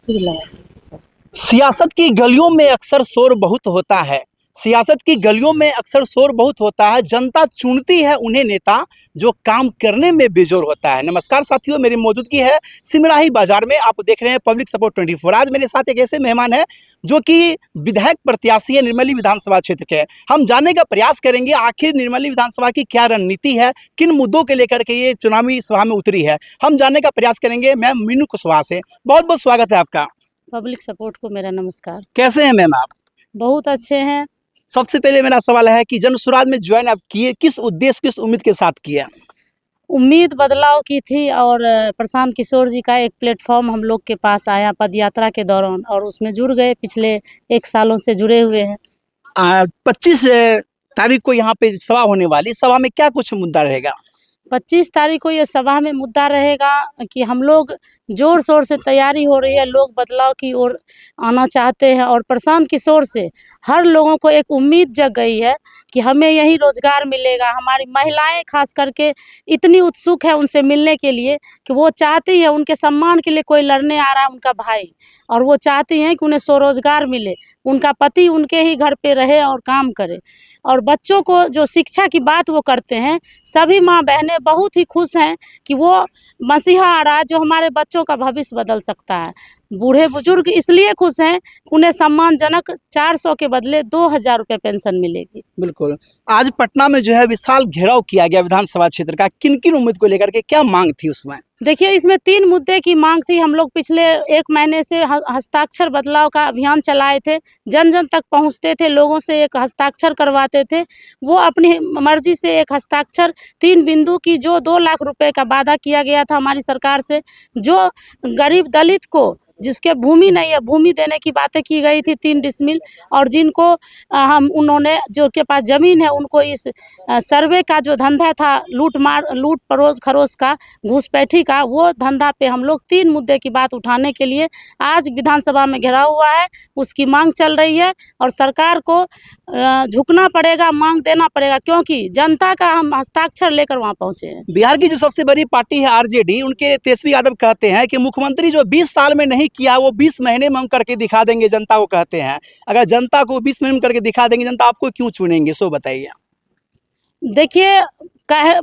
फिर लगा। सियासत की गलियों में अक्सर शोर बहुत होता है। सियासत की गलियों में अक्सर शोर बहुत होता है। जनता चुनती है उन्हें नेता जो काम करने में बेजोर होता है। नमस्कार साथियों, मेरी मौजूदगी है सिमराही बाजार में। आप देख रहे हैं पब्लिक सपोर्ट 24। आज मेरे साथ एक ऐसे मेहमान है जो कि विधायक प्रत्याशी है निर्मली विधानसभा क्षेत्र के। हम जानने का प्रयास करेंगे आखिर निर्मली विधानसभा की क्या रणनीति है, किन मुद्दों के लेकर के ये चुनावी सभा में उतरी है, हम जानने का प्रयास करेंगे। मैम मीनू कुशवाहा से बहुत बहुत स्वागत है आपका। पब्लिक सपोर्ट को मेरा नमस्कार। कैसे हैं मैम आप? बहुत अच्छे हैं। सबसे पहले मेरा सवाल है कि जन सुराज में ज्वाइन आप किए, किस उद्देश्य किस उम्मीद के साथ किया? उम्मीद बदलाव की थी और प्रशांत किशोर जी का एक प्लेटफॉर्म हम लोग के पास आया पदयात्रा के दौरान और उसमें जुड़ गए। पिछले 1 सालों से जुड़े हुए हैं। 25 तारीख को यहाँ पे सभा होने वाली, सभा में क्या कुछ मुद्दा रहेगा? 25 तारीख को ये सभा में मुद्दा रहेगा कि हम लोग जोर शोर से तैयारी हो रही है, लोग बदलाव की ओर आना चाहते हैं और प्रशांत किशोर से हर लोगों को एक उम्मीद जग गई है कि हमें यही रोजगार मिलेगा। हमारी महिलाएं खास करके इतनी उत्सुक है उनसे मिलने के लिए कि वो चाहती है, उनके सम्मान के लिए कोई लड़ने आ रहा है उनका भाई, और वो चाहती हैं कि उन्हें स्वरोजगार मिले, उनका पति उनके ही घर पे रहे और काम करे। और बच्चों को जो शिक्षा की बात वो करते हैं, सभी माँ बहनें बहुत ही खुश हैं कि वो मसीहा आ रहा है जो हमारे बच्चों का भविष्य बदल सकता है। बूढ़े बुजुर्ग इसलिए खुश हैं, उन्हें सम्मानजनक 400 के बदले 2000 रुपये पेंशन मिलेगी। बिल्कुल। आज पटना में जो है विशाल घेराव किया गया विधानसभा क्षेत्र का, किन किन उम्मीद को लेकर के क्या मांग थी उसमें? देखिए, इसमें 3 मुद्दे की मांग थी। हम लोग पिछले 1 महीने से हस्ताक्षर बदलाव का अभियान चलाए थे। जन जन तक पहुंचते थे, लोगों से एक हस्ताक्षर करवाते थे। वो अपनी मर्जी से एक हस्ताक्षर 3 बिंदु की, जो 2 लाख रुपए का वादा किया गया था हमारी सरकार से, जो गरीब दलित को जिसके भूमि नहीं है, भूमि देने की बातें की गई थी 3 डिसमिल, और जिनको हम उन्होंने जो के पास ज़मीन है उनको इस सर्वे का जो धंधा था, लूट परोस खरोस का, घूसपैठी का, वो धंधा पे हम लोग 3 मुद्दे की बात उठाने के लिए आज विधानसभा में घेराव हुआ है। उसकी मांग चल रही है और सरकार को झुकना पड़ेगा, मांग देना पड़ेगा, क्योंकि जनता का हम हस्ताक्षर लेकर वहाँ पहुँचे हैं। बिहार की जो सबसे बड़ी पार्टी है आरजेडी, उनके तेजस्वी यादव कहते हैं कि मुख्यमंत्री जो 20 साल में नहीं किया वो 20 महीने में हम करके दिखा देंगे, जनता को कहते हैं। अगर जनता को 20 महीने में करके दिखा देंगे, जनता आपको क्यों चुनेंगे, सो बताइए। देखिए,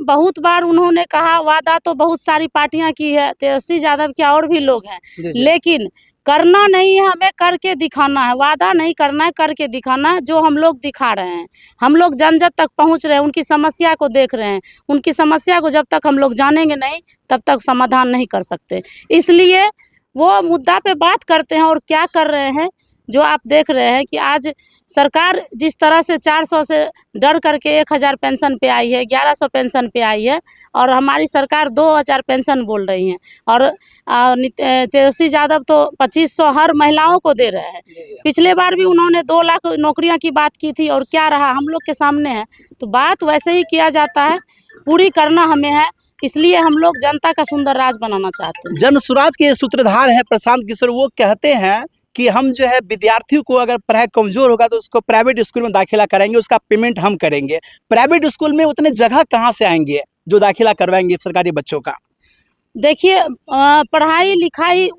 बहुत बार उन्होंने कहा, वादा तो बहुत सारी पार्टियां की है, तेजस्वी यादव के और भी लोग हैं, लेकिन करना नहीं है, हमें करके दिखाना है। वादा नहीं करना है, करके दिखाना है, जो हम लोग दिखा रहे हैं। हम लोग जन जन तक पहुंच रहे हैं, उनकी समस्या को देख रहे हैं। उनकी समस्या को जब तक हम लोग जानेंगे नहीं, तब तक समाधान नहीं कर सकते। इसलिए वो मुद्दा पे बात करते हैं और क्या कर रहे हैं, जो आप देख रहे हैं कि आज सरकार जिस तरह से 400 से डर करके 1000 पेंशन पे आई है, 1100 पेंशन पे आई है, और हमारी सरकार 2000 पेंशन बोल रही है, और तेजस्वी यादव तो 2500 हर महिलाओं को दे रहे हैं। पिछले बार भी उन्होंने 2 लाख नौकरियां की बात की थी, और क्या रहा हम लोग के सामने है। तो बात वैसे ही किया जाता है, पूरी करना हमें है, इसलिए हम लोग जनता का सुंदर राज बनाना चाहते हैं। जन सुराज के सूत्रधार हैं प्रशांत किशोर, वो कहते हैं कि हम जो है विद्यार्थियों को अगर पढ़ाई कमजोर होगा तो उसको प्राइवेट स्कूल में दाखिला कराएंगे, उसका पेमेंट हम करेंगे। प्राइवेट स्कूल में उतने जगह कहाँ से आएंगे जो दाखिला करवाएंगे सरकारी बच्चों का? देखिए, पढ़ाई लिखाई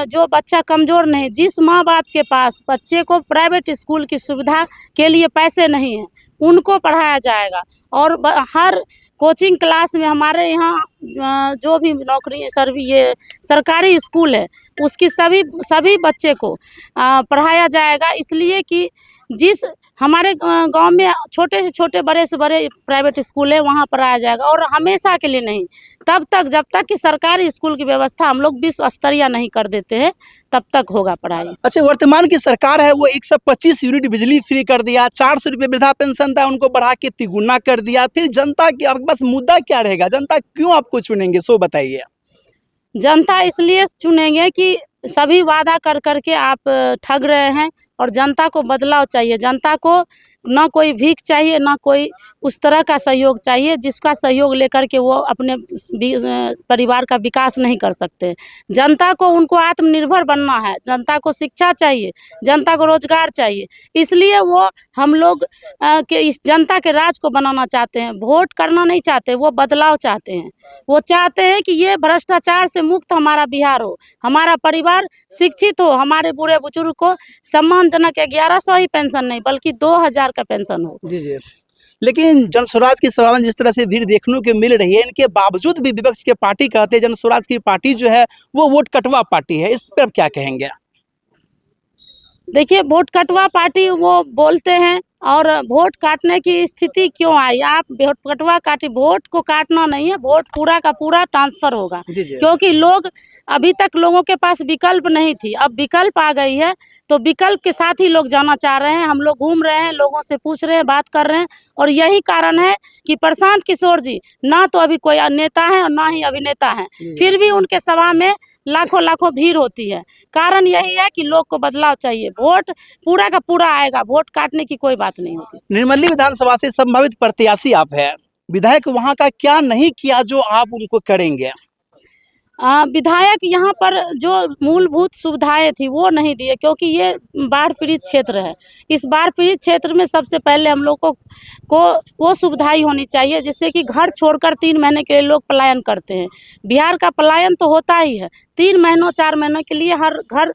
जो बच्चा कमज़ोर नहीं, जिस माँ बाप के पास बच्चे को प्राइवेट स्कूल की सुविधा के लिए पैसे नहीं हैं, उनको पढ़ाया जाएगा। और हर कोचिंग क्लास में हमारे यहाँ जो भी नौकरी ये सरकारी स्कूल है, उसकी सभी बच्चे को पढ़ाया जाएगा। इसलिए कि जिस हमारे गांव में छोटे से छोटे, बड़े से बड़े प्राइवेट स्कूल है, वहाँ पढ़ाया जाएगा, और हमेशा के लिए नहीं, तब तक जब तक कि सरकारी स्कूल की व्यवस्था हम लोग विश्व स्तरीय नहीं कर देते हैं, तब तक होगा पढ़ाई। अच्छा, वर्तमान की सरकार है वो 125 यूनिट बिजली फ्री कर दिया, 400 रुपये वृद्धा पेंशन था उनको बढ़ा के तिगुना कर दिया। फिर जनता की आपके पास मुद्दा क्या रहेगा, जनता क्यों आपको चुनेंगे, सो बताइए। जनता इसलिए चुनेंगे कि सभी वादा कर करके आप ठग रहे हैं, और जनता को बदलाव चाहिए। जनता को ना कोई भीख चाहिए, ना कोई उस तरह का सहयोग चाहिए जिसका सहयोग लेकर के वो अपने परिवार का विकास नहीं कर सकते। जनता को उनको आत्मनिर्भर बनना है, जनता को शिक्षा चाहिए, जनता को रोजगार चाहिए। इसलिए वो हम लोग के इस जनता के राज को बनाना चाहते हैं। वोट करना नहीं चाहते, वो बदलाव चाहते हैं। वो चाहते हैं कि ये भ्रष्टाचार से मुक्त हमारा बिहार हो, हमारा परिवार परिवार शिक्षित हो, हमारे बूढ़े बुजुर्ग को सम्मानजनक 1100 ही पेंशन नहीं बल्कि 2000 का पेंशन हो। जी जी। लेकिन जन स्वराज की सभा में जिस तरह से भीड़ देखने को मिल रही है, इनके बावजूद भी विपक्ष के पार्टी कहते हैं जन स्वराज की पार्टी जो है वो वोट कटवा पार्टी है, इस पर आप क्या कहेंगे? देखिए, वोट कटवा पार्टी वो बोलते हैं और वोट काटने की स्थिति क्यों आई? आप वोट कटवा काटी, वोट को काटना नहीं है, वोट पूरा का पूरा ट्रांसफर होगा। जी जी। क्योंकि लोग अभी तक लोगों के पास विकल्प नहीं थी, अब विकल्प आ गई है, तो विकल्प के साथ ही लोग जाना चाह रहे हैं। हम लोग घूम रहे हैं, लोगों से पूछ रहे हैं, बात कर रहे हैं, और यही कारण है कि प्रशांत किशोर जी ना तो अभी कोई नेता है और ना ही अभिनेता है, फिर भी उनके सभा में लाखों लाखों भीड़ होती है। कारण यही है कि लोग को बदलाव चाहिए, वोट पूरा का पूरा आएगा, वोट काटने की कोई बात नहीं होगी। निर्मली विधानसभा से संभावित प्रत्याशी आप है, विधायक वहां का क्या नहीं किया जो आप उनको करेंगे? विधायक यहाँ पर जो मूलभूत सुविधाएं थी वो नहीं दिए, क्योंकि ये बाढ़ पीड़ित क्षेत्र है। इस बाढ़ पीड़ित क्षेत्र में सबसे पहले हम लोग को वो सुविधाएं होनी चाहिए जिससे कि घर छोड़कर 3 महीने के लिए लोग पलायन करते हैं। बिहार का पलायन तो होता ही है, 3 महीनों 4 महीनों के लिए हर घर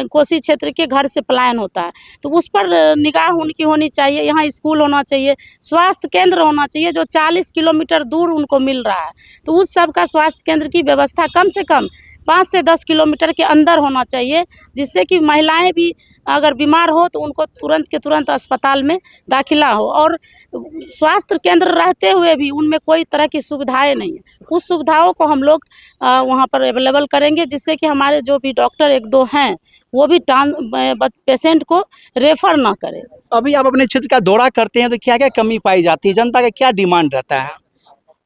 कोसी क्षेत्र के घर से पलायन होता है, तो उस पर निगाह उनकी होनी चाहिए। यहाँ स्कूल होना चाहिए, स्वास्थ्य केंद्र होना चाहिए जो 40 किलोमीटर दूर उनको मिल रहा है, तो उस सब का स्वास्थ्य केंद्र की व्यवस्था कम से कम 5 से 10 किलोमीटर के अंदर होना चाहिए, जिससे कि महिलाएं भी अगर बीमार हो तो उनको तुरंत के तुरंत अस्पताल में दाखिला हो। और स्वास्थ्य केंद्र रहते हुए भी उनमें कोई तरह की सुविधाएं नहीं है, उस सुविधाओं को हम लोग वहाँ पर अवेलेबल करेंगे, जिससे कि हमारे जो भी डॉक्टर 1-2 हैं वो भी पेशेंट को रेफर ना करें। अभी आप अपने क्षेत्र का दौरा करते हैं तो क्या क्या कमी पाई जाती है, जनता का क्या डिमांड रहता है?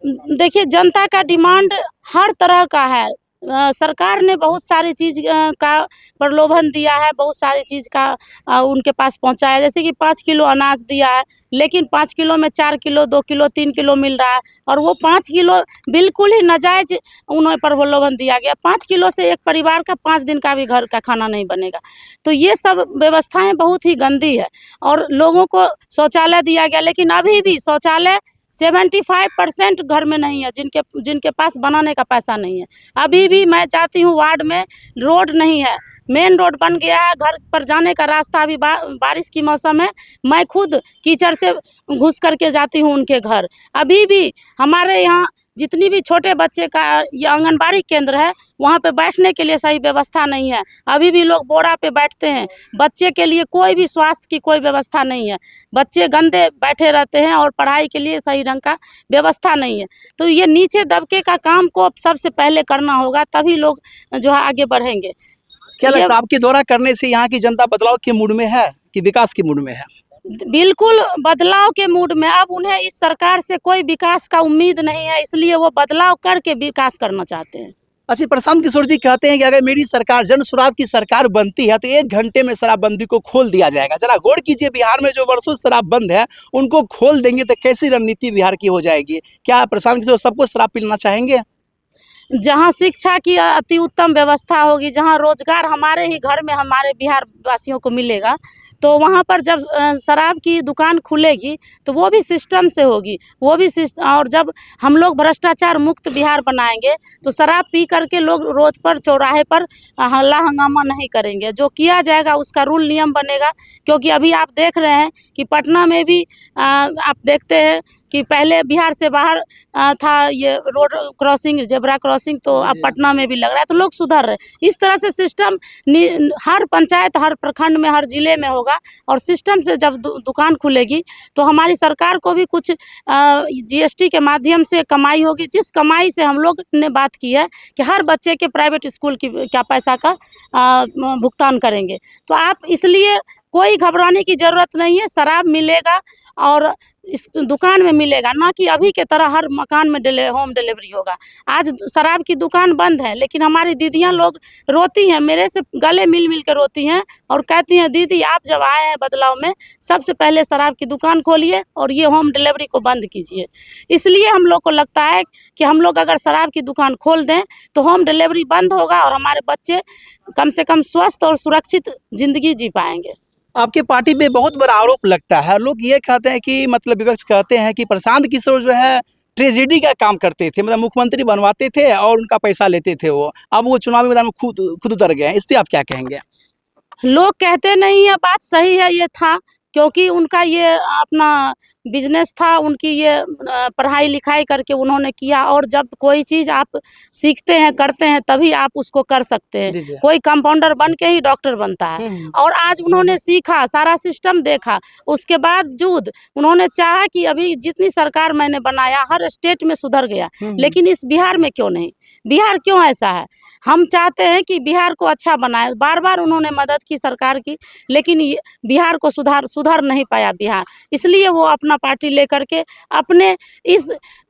देखिए, जनता का डिमांड हर तरह का है। सरकार ने बहुत सारी चीज़ का प्रलोभन दिया है, बहुत सारी चीज़ का उनके पास पहुंचाया है। जैसे कि 5 किलो अनाज दिया है, लेकिन 5 किलो में 4 किलो, 2 किलो, 3 किलो मिल रहा है, और वो 5 किलो बिल्कुल ही नाजायज़ उन्हें प्रलोभन दिया गया। 5 किलो से एक परिवार का 5 दिन का भी घर का खाना नहीं बनेगा। तो ये सब व्यवस्थाएं बहुत ही गंदी है। और लोगों को शौचालय दिया गया, लेकिन अभी भी शौचालय 75% घर में नहीं है, जिनके पास बनाने का पैसा नहीं है। अभी भी मैं जाती हूँ वार्ड में, रोड नहीं है, मेन रोड बन गया है, घर पर जाने का रास्ता अभी बारिश की मौसम है, मैं खुद कीचड़ से घुस करके जाती हूँ उनके घर। अभी भी हमारे यहाँ जितनी भी छोटे बच्चे का ये आंगनबाड़ी केंद्र है, वहाँ पे बैठने के लिए सही व्यवस्था नहीं है। अभी भी लोग बोरा पे बैठते हैं, बच्चे के लिए कोई भी स्वास्थ्य की कोई व्यवस्था नहीं है, बच्चे गंदे बैठे रहते हैं और पढ़ाई के लिए सही ढंग का व्यवस्था नहीं है। तो ये नीचे दबके का काम को सबसे पहले करना होगा, तभी लोग जो है आगे बढ़ेंगे। क्या लगता है आपके दौरा करने से यहाँ की जनता बदलाव के मूड में है कि विकास के मूड में है? बिल्कुल बदलाव के मूड में। अब उन्हें इस सरकार से कोई विकास का उम्मीद नहीं है, इसलिए वो बदलाव करके विकास करना चाहते हैं। अच्छा, प्रशांत किशोर जी कहते हैं कि अगर मेरी सरकार जन स्वराज की सरकार बनती है तो 1 घंटे में शराबबंदी को खोल दिया जाएगा। जरा गौर कीजिए, बिहार में जो वर्षों से शराब बंद है उनको खोल देंगे तो कैसी रणनीति बिहार की हो जाएगी? क्या प्रशांत किशोर सबको शराब पिलाना चाहेंगे? जहाँ शिक्षा की अति उत्तम व्यवस्था होगी, जहाँ रोजगार हमारे ही घर में हमारे बिहार वासियों को मिलेगा, तो वहाँ पर जब शराब की दुकान खुलेगी तो वो भी सिस्टम से होगी, वो भी और जब हम लोग भ्रष्टाचार मुक्त बिहार बनाएंगे तो शराब पी करके लोग रोड पर चौराहे पर हल्ला हंगामा नहीं करेंगे। जो किया जाएगा उसका रूल नियम बनेगा, क्योंकि अभी आप देख रहे हैं कि पटना में भी आप देखते हैं कि पहले बिहार से बाहर था ये रोड क्रॉसिंग, जेब्रा क्रॉसिंग, तो अब पटना में भी लग रहा है, तो लोग सुधर रहे हैं। इस तरह से सिस्टम हर पंचायत, हर प्रखंड में, हर जिले में होगा, और सिस्टम से जब दुकान खुलेगी तो हमारी सरकार को भी कुछ जीएसटी के माध्यम से कमाई होगी, जिस कमाई से हम लोग ने बात की है कि हर बच्चे के प्राइवेट स्कूल की क्या पैसा का भुगतान करेंगे। तो आप इसलिए कोई घबराने की ज़रूरत नहीं है, शराब मिलेगा और इस दुकान में मिलेगा, ना कि अभी के तरह हर मकान में होम डिलीवरी होगा। आज शराब की दुकान बंद है, लेकिन हमारी दीदियां लोग रोती हैं, मेरे से गले मिल मिल कर रोती हैं और कहती हैं, दीदी आप जब आए हैं बदलाव में, सबसे पहले शराब की दुकान खोलिए और ये होम डिलीवरी को बंद कीजिए। इसलिए हम लोग को लगता है कि हम लोग अगर शराब की दुकान खोल दें तो होम डिलीवरी बंद होगा और हमारे बच्चे कम से कम स्वस्थ और सुरक्षित ज़िंदगी जी पाएंगे। आपके पार्टी पे बहुत बड़ा आरोप लगता है, लोग ये कहते हैं कि मतलब विपक्ष कहते हैं कि प्रशांत किशोर जो है ट्रेजेडी का काम करते थे, मतलब मुख्यमंत्री बनवाते थे और उनका पैसा लेते थे वो। अब वो चुनावी मैदान में खुद उतर गए हैं, इस पे आप क्या कहेंगे? लोग कहते नहीं है, बात सही है, ये था क्योंकि उनका ये अपना बिजनेस था, उनकी ये पढ़ाई लिखाई करके उन्होंने किया। और जब कोई चीज़ आप सीखते हैं, करते हैं, तभी आप उसको कर सकते हैं। जी, जी। कोई कंपाउंडर बन के ही डॉक्टर बनता है। और आज उन्होंने सीखा, सारा सिस्टम देखा, उसके बावजूद उन्होंने चाहा कि अभी जितनी सरकार मैंने बनाया हर स्टेट में सुधर गया, लेकिन इस बिहार में क्यों नहीं? बिहार क्यों ऐसा है? हम चाहते हैं कि बिहार को अच्छा बनाए। बार बार उन्होंने मदद की सरकार की, लेकिन ये बिहार को सुधर नहीं पाया बिहार। इसलिए वो अपना पार्टी लेकर के अपने इस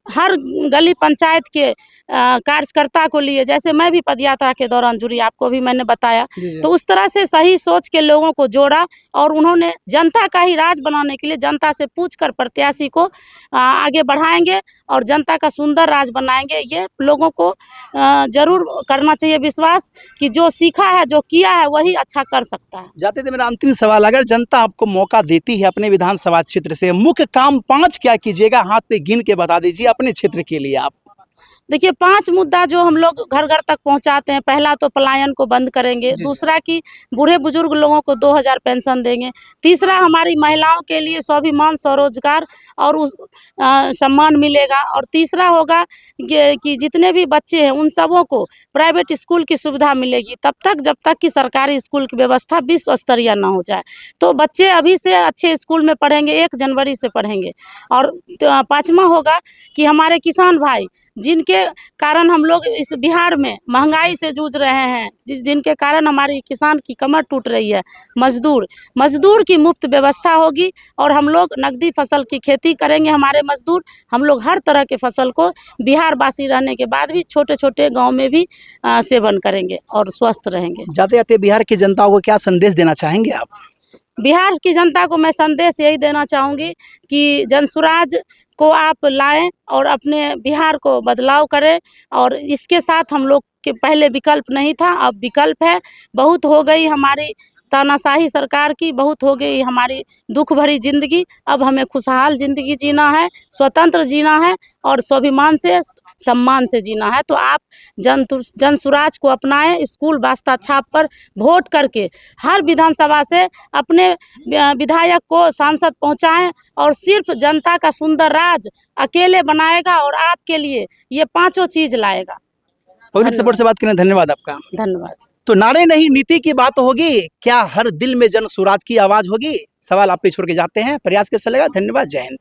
हर गली पंचायत के कार्यकर्ता को लिए, जैसे मैं भी पदयात्रा के दौरान जुड़ी, आपको भी मैंने बताया, तो उस तरह से सही सोच के लोगों को जोड़ा और उन्होंने जनता का ही राज बनाने के लिए जनता से पूछकर प्रत्याशी को आगे बढ़ाएंगे और जनता का सुंदर राज बनाएंगे। ये लोगों को जरूर करना चाहिए विश्वास कि जो सीखा है, जो किया है, वही अच्छा कर सकता है। जाते थे मेरा अंतिम सवाल, अगर जनता आपको मौका देती है अपने विधानसभा क्षेत्र से, मुख्य काम 5 क्या कीजिएगा? हाथ पे गिन के बता दीजिए अपने क्षेत्र के लिए आप। देखिए 5 मुद्दा जो हम लोग घर घर तक पहुंचाते हैं। पहला तो पलायन को बंद करेंगे, जी। दूसरा कि बूढ़े बुजुर्ग लोगों को 2000 पेंशन देंगे, तीसरा हमारी महिलाओं के लिए स्वाभिमान स्वरोजगार और सम्मान मिलेगा, और तीसरा होगा कि जितने भी बच्चे हैं उन सबों को प्राइवेट स्कूल की सुविधा मिलेगी तब तक जब तक कि सरकारी स्कूल की व्यवस्था विश्व स्तरीय ना हो जाए। तो बच्चे अभी से अच्छे स्कूल में पढ़ेंगे, 1 जनवरी से पढ़ेंगे। और 5वां होगा कि हमारे किसान भाई जिनके कारण हम लोग इस बिहार में महंगाई से जूझ रहे हैं, जिनके कारण हमारी किसान की कमर टूट रही है, मजदूर की मुफ्त व्यवस्था होगी और हम लोग नकदी फसल की खेती करेंगे। हमारे मजदूर, हम लोग हर तरह के फसल को बिहार वासी रहने के बाद भी छोटे छोटे गांव में भी सेवन करेंगे और स्वस्थ रहेंगे। जाते जाते बिहार की जनता को क्या संदेश देना चाहेंगे आप? बिहार की जनता को मैं संदेश यही देना चाहूँगी कि जनसुराज को आप लाएं और अपने बिहार को बदलाव करें। और इसके साथ हम लोग के पहले विकल्प नहीं था, अब विकल्प है। बहुत हो गई हमारी तानाशाही सरकार की, बहुत हो गई हमारी दुख भरी जिंदगी। अब हमें खुशहाल जिंदगी जीना है, स्वतंत्र जीना है और स्वाभिमान से, सम्मान से जीना है। तो आप जनसुराज को अपनाएं, स्कूल वास्ता छाप पर वोट करके हर विधानसभा से अपने विधायक को सांसद पहुंचाएं और सिर्फ जनता का सुंदर राज अकेले बनाएगा और आपके लिए ये 5 चीज लाएगा। पब्लिक सपोर्ट से बात करने धन्यवाद आपका। धन्यवाद। तो नारे नहीं नीति की बात होगी, क्या हर दिल में जन सुराज की आवाज होगी? सवाल आप पे छोड़ के जाते हैं, प्रयास कैसा लगा? धन्यवाद, जय हिंद।